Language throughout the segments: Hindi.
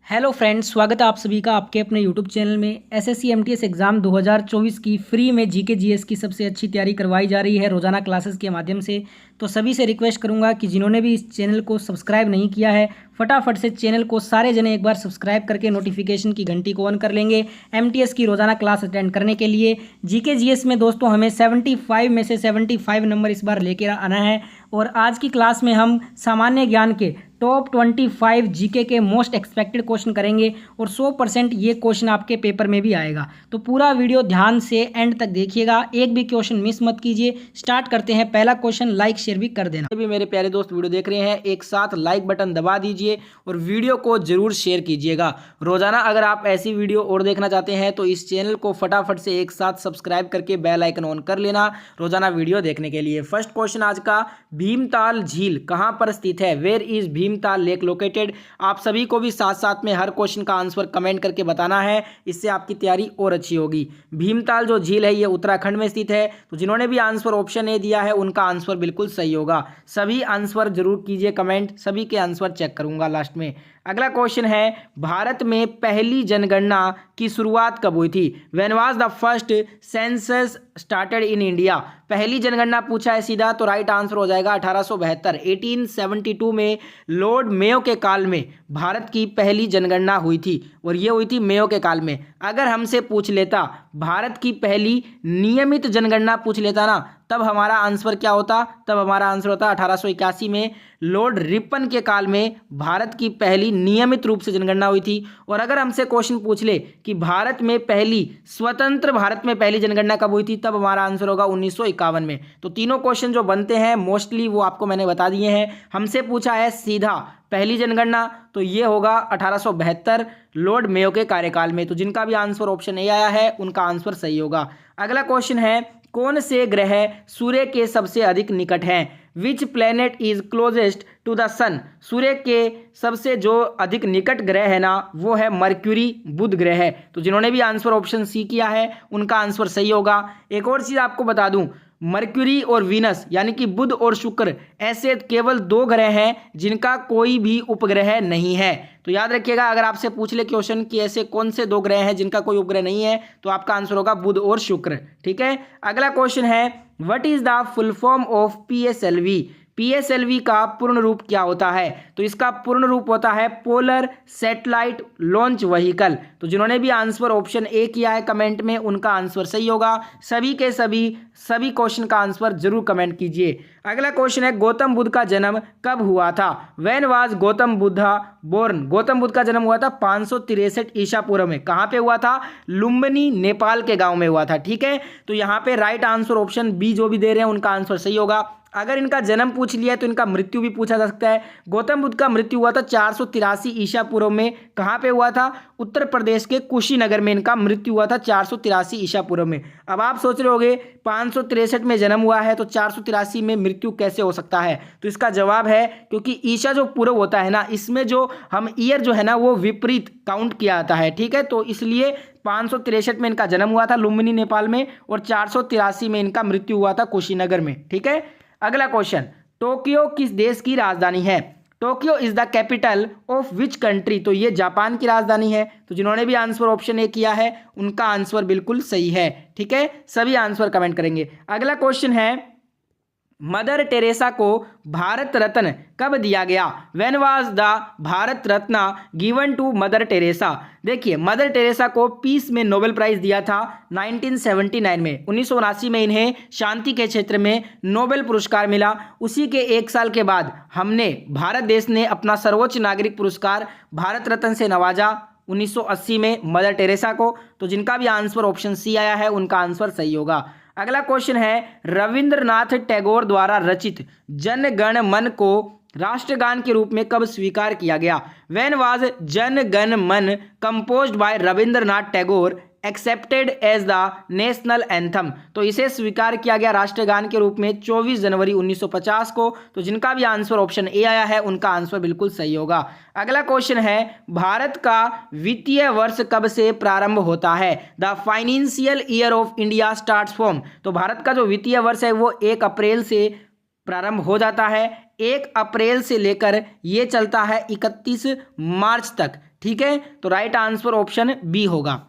हेलो फ्रेंड्स, स्वागत है आप सभी का आपके अपने यूट्यूब चैनल में। एसएससी एमटीएस एग्ज़ाम 2024 की फ्री में जीके जीएस की सबसे अच्छी तैयारी करवाई जा रही है रोज़ाना क्लासेस के माध्यम से। तो सभी से रिक्वेस्ट करूंगा कि जिन्होंने भी इस चैनल को सब्सक्राइब नहीं किया है, फटाफट से चैनल को सारे जने एक बार सब्सक्राइब करके नोटिफिकेशन की घंटी को ऑन कर लेंगे एमटीएस की रोज़ाना क्लास अटेंड करने के लिए। जीके जीएस में दोस्तों हमें 75 में से 75 नंबर इस बार लेकर आना है। और आज की क्लास में हम सामान्य ज्ञान के टॉप 25 जीके के मोस्ट एक्सपेक्टेड क्वेश्चन करेंगे और 100% ये क्वेश्चन आपके पेपर में भी आएगा। तो पूरा वीडियो ध्यान से एंड तक देखिएगा, एक भी क्वेश्चन मिस मत कीजिए। स्टार्ट करते हैं। पहला क्वेश्चन, लाइक शेयर भी कर देना। भी मेरे प्यारे दोस्त वीडियो देख रहे हैं, एक साथ लाइक बटन दबा दीजिए और वीडियो को जरूर शेयर कीजिएगा। रोजाना अगर आप ऐसी वीडियो और देखना चाहते हैं तो इस चैनल को फटाफट से एक साथ सब्सक्राइब करके बेल आइकन ऑन कर लेना रोजाना वीडियो देखने के लिए। फर्स्ट क्वेश्चन आज का, भीमताल झील कहां पर स्थित है? Where is Bhimtal lake located? आप सभी को भी साथ साथ में हर क्वेश्चन का आंसर कमेंट करके बताना है, इससे आपकी तैयारी और अच्छी होगी। भीमताल जो झील है ये उत्तराखंड में स्थित है। तो जिन्होंने भी आंसर ऑप्शन ए दिया है उनका आंसर बिल्कुल सही होगा। सभी आंसर जरूर कीजिए कमेंट, सभी के आंसर चेक करूंगा लास्ट में। अगला क्वेश्चन है, भारत में पहली जनगणना की शुरुआत कब हुई थी? When was the first census started in India? पहली जनगणना पूछा है सीधा, तो राइट आंसर हो जाएगा 1872। 1872 में लॉर्ड मेयो के काल में भारत की पहली जनगणना हुई थी और ये हुई थी मेयो के काल में। अगर हमसे पूछ लेता भारत की पहली नियमित जनगणना पूछ लेता ना, तब हमारा आंसर क्या होता? तब हमारा आंसर होता 1881 में लॉर्ड रिपन के काल में भारत की पहली नियमित रूप से जनगणना हुई थी। और अगर हमसे क्वेश्चन पूछ ले कि भारत में पहली स्वतंत्र भारत में पहली जनगणना कब हुई थी, तब हमारा आंसर होगा 1951 में। तो तीनों क्वेश्चन जो बनते हैं मोस्टली वो आपको मैंने बता दिए हैं। हमसे पूछा है सीधा पहली जनगणना, तो ये होगा 1872 लॉर्ड मेयो के कार्यकाल में। तो जिनका भी आंसर ऑप्शन ए आया है उनका आंसर सही होगा। अगला क्वेश्चन है, कौन से ग्रह सूर्य के सबसे अधिक निकट हैं? Which planet is closest to the sun? सूर्य के सबसे जो अधिक निकट ग्रह है ना, वो है मर्क्यूरी, बुध ग्रह है। तो जिन्होंने भी आंसर ऑप्शन सी किया है उनका आंसर सही होगा। एक और चीज आपको बता दूं, मर्क्यूरी और वीनस यानी कि बुध और शुक्र ऐसे केवल दो ग्रह हैं जिनका कोई भी उपग्रह नहीं है। तो याद रखिएगा, अगर आपसे पूछ ले क्वेश्चन कि ऐसे कौन से दो ग्रह हैं जिनका कोई उपग्रह नहीं है, तो आपका आंसर होगा बुध और शुक्र। ठीक है। अगला क्वेश्चन है, what is the full form of PSLV? PSLV का पूर्ण रूप क्या होता है? तो इसका पूर्ण रूप होता है पोलर सैटेलाइट लॉन्च व्हीकल। तो जिन्होंने भी आंसर ऑप्शन ए किया है कमेंट में उनका आंसर सही होगा। सभी के सभी क्वेश्चन का आंसर जरूर कमेंट कीजिए। अगला क्वेश्चन है, गौतम बुद्ध का जन्म कब हुआ था? When was Gautam Buddha born? Gautam Buddha का जन्म हुआ था 563 ईसा पूर्व में। कहाँ पे हुआ था? लुम्बिनी, नेपाल के गांव में हुआ था। ठीक है। तो यहाँ पे राइट आंसर ऑप्शन बी जो भी दे रहे हैं उनका आंसर सही होगा। अगर इनका जन्म पूछ लिया तो इनका मृत्यु भी पूछा जा सकता है। गौतम बुद्ध का मृत्यु हुआ था 483 ईसा पूर्व में। कहाँ पे हुआ था? उत्तर प्रदेश के कुशीनगर में इनका मृत्यु हुआ था 483 ईसा पूर्व में। अब आप सोच रहे होंगे 563 में जन्म हुआ है तो 483 में मृत्यु कैसे हो सकता है? तो इसका जवाब है क्योंकि ईसा जो पूर्व होता है ना, इसमें जो हम ईयर जो है ना वो विपरीत काउंट किया जाता है। ठीक है। तो इसलिए 563 में इनका जन्म हुआ था लुम्बिनी नेपाल में और 483 में इनका मृत्यु हुआ था कुशीनगर में। ठीक है। अगला क्वेश्चन, टोक्यो किस देश की राजधानी है? Tokyo is the capital of which country? तो ये जापान की राजधानी है। तो जिन्होंने भी आंसर ऑप्शन ए किया है उनका आंसर बिल्कुल सही है। ठीक है। सभी आंसर कमेंट करेंगे। अगला क्वेश्चन है, मदर टेरेसा को भारत रत्न कब दिया गया? When was the Bharat Ratna given to Mother Teresa? देखिए, मदर टेरेसा को पीस में नोबेल प्राइज दिया था 1979 में। 1979 में इन्हें शांति के क्षेत्र में नोबेल पुरस्कार मिला। उसी के एक साल के बाद हमने भारत देश ने अपना सर्वोच्च नागरिक पुरस्कार भारत रत्न से नवाजा 1980 में मदर टेरेसा को। तो जिनका भी आंसर ऑप्शन सी आया है उनका आंसर सही होगा। अगला क्वेश्चन है, रविंद्रनाथ टैगोर द्वारा रचित जन गण मन को राष्ट्रगान के रूप में कब स्वीकार किया गया? When was Jana Gana Mana composed by Rabindranath Tagore accepted as the national anthem? तो इसे स्वीकार किया गया राष्ट्रगान के रूप में 24 जनवरी 1950 को। तो जिनका भी आंसर ऑप्शन ए आया है उनका आंसर बिल्कुल सही होगा। अगला क्वेश्चन है, भारत का वित्तीय वर्ष कब से प्रारंभ होता है? The financial year of India starts from? तो भारत का जो वित्तीय वर्ष है वो 1 अप्रैल से प्रारंभ हो जाता है। 1 अप्रैल से लेकर ये चलता है 31 मार्च तक। ठीक है, तो राइट आंसर ऑप्शन बी होगा।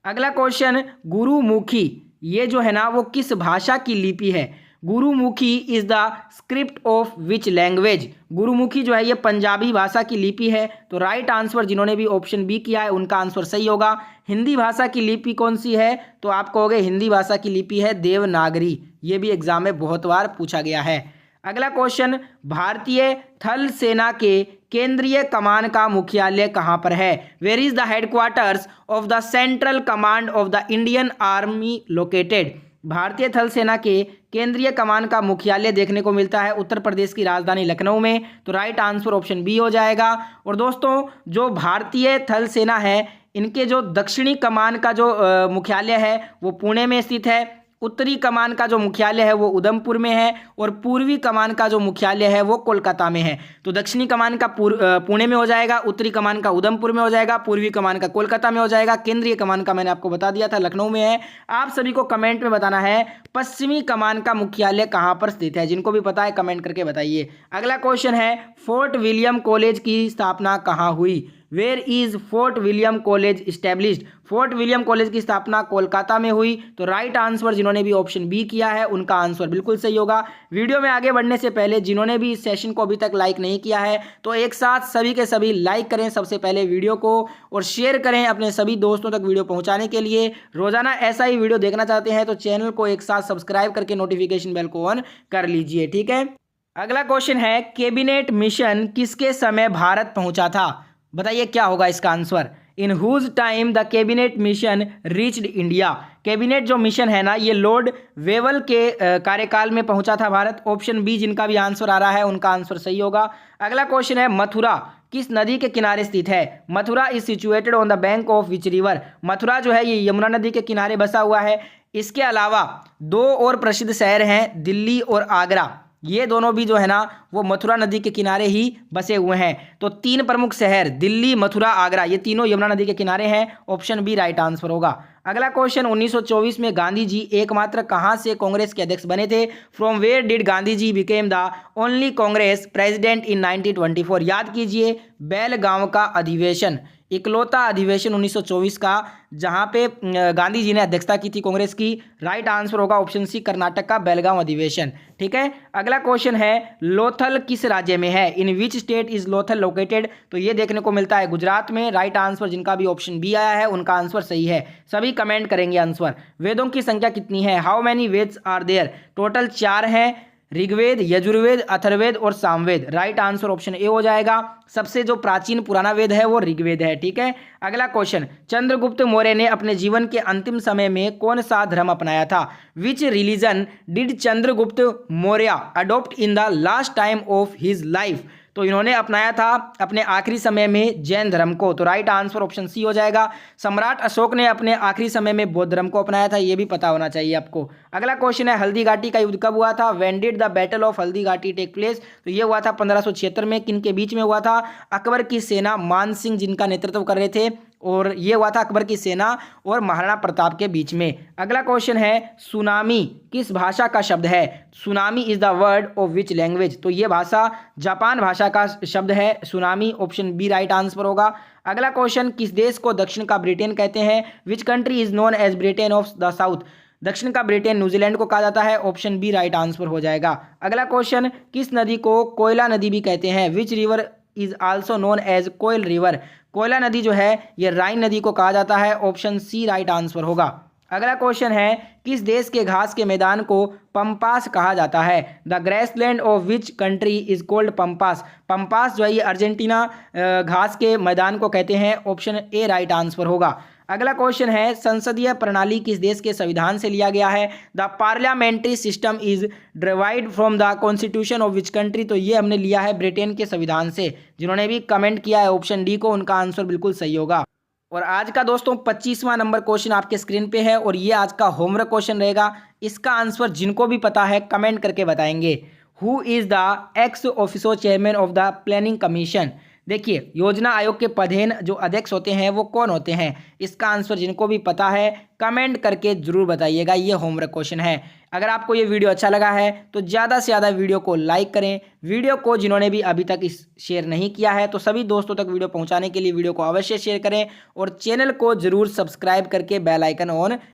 अगला क्वेश्चन, गुरुमुखी ये जो है ना वो किस भाषा की लिपि है? Gurmukhi is the script of which language? Gurmukhi जो है ये पंजाबी भाषा की लिपि है। तो राइट आंसर जिन्होंने भी ऑप्शन बी किया है उनका आंसर सही होगा। हिंदी भाषा की लिपि कौन सी है? तो आप कहोगे हिंदी भाषा की लिपि है देवनागरी। ये भी एग्जाम में बहुत बार पूछा गया है। अगला क्वेश्चन, भारतीय थल सेना के केंद्रीय कमान का मुख्यालय कहाँ पर है? Where is the headquarters of the central command of the Indian army located? भारतीय थल सेना के केंद्रीय कमान का मुख्यालय देखने को मिलता है उत्तर प्रदेश की राजधानी लखनऊ में। तो राइट आंसर ऑप्शन बी हो जाएगा। और दोस्तों जो भारतीय थल सेना है इनके जो दक्षिणी कमान का जो मुख्यालय है वो पुणे में स्थित है, उत्तरी कमान का जो मुख्यालय है वो उधमपुर में है, और पूर्वी कमान का जो मुख्यालय है वो कोलकाता में है। तो दक्षिणी कमान का पुणे में हो जाएगा, उत्तरी कमान का उधमपुर में हो जाएगा, पूर्वी कमान का कोलकाता में हो जाएगा, केंद्रीय कमान का मैंने आपको बता दिया था लखनऊ में है। आप सभी को कमेंट में बताना है पश्चिमी कमान का मुख्यालय कहाँ पर स्थित है। जिनको भी पता है कमेंट करके बताइए। अगला क्वेश्चन है, फोर्ट विलियम कॉलेज की स्थापना कहाँ हुई? Where is Fort William College established? Fort William College की स्थापना कोलकाता में हुई। तो राइट आंसर जिन्होंने भी ऑप्शन बी किया है उनका आंसर बिल्कुल सही होगा। वीडियो में आगे बढ़ने से पहले जिन्होंने भी इस सेशन को अभी तक लाइक नहीं किया है तो एक साथ सभी के सभी लाइक करें सबसे पहले वीडियो को, और शेयर करें अपने सभी दोस्तों तक वीडियो पहुंचाने के लिए। रोजाना ऐसा ही वीडियो देखना चाहते हैं तो चैनल को एक साथ सब्सक्राइब करके नोटिफिकेशन बेल को ऑन कर लीजिए, ठीक है। अगला क्वेश्चन है, कैबिनेट मिशन किसके समय भारत पहुंचा था? बताइए क्या होगा इसका answer. In whose time the Cabinet Mission reached India? Cabinet जो मिशन है ना ये लॉर्ड वेवल के कार्यकाल में पहुंचा था भारत। ऑप्शन बी जिनका भी आंसर आ रहा है उनका आंसर सही होगा। अगला क्वेश्चन है, मथुरा किस नदी के किनारे स्थित है? Mathura is situated on the bank of which river? Mathura जो है ये यमुना नदी के किनारे बसा हुआ है। इसके अलावा दो और प्रसिद्ध शहर हैं दिल्ली और आगरा, ये दोनों भी जो है ना वो मथुरा नदी के किनारे ही बसे हुए हैं। तो तीन प्रमुख शहर दिल्ली, मथुरा, आगरा ये तीनों यमुना नदी के किनारे हैं। ऑप्शन बी राइट आंसर होगा। अगला क्वेश्चन, 1924 में गांधी जी एकमात्र कहां से कांग्रेस के अध्यक्ष बने थे? From where did Gandhi ji became the only Congress president in 1924? याद कीजिए, बेलगांव का अधिवेशन, इकलौता अधिवेशन 1924 का जहां पे गांधी जी ने अध्यक्षता की थी कांग्रेस की। राइट आंसर होगा ऑप्शन सी कर्नाटक का बेलगांव अधिवेशन, ठीक है। अगला क्वेश्चन है, लोथल किस राज्य में है? In which state is Lothal located? तो ये देखने को मिलता है गुजरात में। राइट आंसर जिनका भी ऑप्शन बी आया है उनका आंसर सही है। सभी कमेंट करेंगे आंसर। वेदों की संख्या कितनी है? How many Vedas are there? Total 4 हैं, ऋग्वेद, यजुर्वेद, अथर्ववेद और Samaveda. Right answer option A हो जाएगा। सबसे जो प्राचीन पुराना वेद है वो ऋग्वेद है, ठीक है। अगला क्वेश्चन, चंद्रगुप्त मौर्य ने अपने जीवन के अंतिम समय में कौन सा धर्म अपनाया था? विच religion did Chandragupta Maurya adopt in the last time of his life? तो इन्होंने अपनाया था अपने आखिरी समय में जैन धर्म को। तो राइट आंसर ऑप्शन सी हो जाएगा। सम्राट अशोक ने अपने आखिरी समय में बौद्ध धर्म को अपनाया था, ये भी पता होना चाहिए आपको। अगला क्वेश्चन है, हल्दी घाटी का युद्ध कब हुआ था? When did the battle of Haldi Ghati take place? तो ये हुआ था 1576 में। किन के बीच में हुआ था? अकबर की सेना, मान सिंह जिनका नेतृत्व कर रहे थे, और ये हुआ था अकबर की सेना और महाराणा प्रताप के बीच में। अगला क्वेश्चन है, सुनामी किस भाषा का शब्द है? Tsunami is the word of which language? तो ये भाषा जापान भाषा का शब्द है tsunami. Option B right answer होगा। अगला क्वेश्चन, किस देश को दक्षिण का ब्रिटेन कहते हैं? Which country is known as Britain of the south? दक्षिण का ब्रिटेन न्यूजीलैंड को कहा जाता है। ऑप्शन बी राइट आंसर हो जाएगा। अगला क्वेश्चन, किस नदी को कोयला नदी भी कहते हैं? Which river is also known as Koel river? कोयला नदी जो है ये राइन नदी को कहा जाता है। ऑप्शन सी राइट आंसर होगा। अगला क्वेश्चन है, किस देश के घास के मैदान को पंपास कहा जाता है? The grassland of which country is called pampas? Pampas जो है ये अर्जेंटीना घास के मैदान को कहते हैं। ऑप्शन ए राइट आंसर होगा। अगला क्वेश्चन है, संसदीय प्रणाली किस देश के संविधान से लिया गया है? The parliamentary system is derived from the constitution of which country? तो ये हमने लिया है ब्रिटेन के संविधान से। जिन्होंने भी कमेंट किया है ऑप्शन डी को उनका आंसर बिल्कुल सही होगा। और आज का दोस्तों 25वां नंबर क्वेश्चन आपके स्क्रीन पे है और ये आज का होमवर्क क्वेश्चन रहेगा। इसका आंसर जिनको भी पता है कमेंट करके बताएंगे। Who is the x officio chairman of the planning commission? देखिए, योजना आयोग के पदेन जो अध्यक्ष होते हैं वो कौन होते हैं? इसका आंसर जिनको भी पता है कमेंट करके ज़रूर बताइएगा। ये होमवर्क क्वेश्चन है। अगर आपको ये वीडियो अच्छा लगा है तो ज़्यादा से ज़्यादा वीडियो को लाइक करें। वीडियो को जिन्होंने भी अभी तक इस शेयर नहीं किया है तो सभी दोस्तों तक वीडियो पहुंचाने के लिए वीडियो को अवश्य शेयर करें और चैनल को ज़रूर सब्सक्राइब करके बेल आइकन ऑन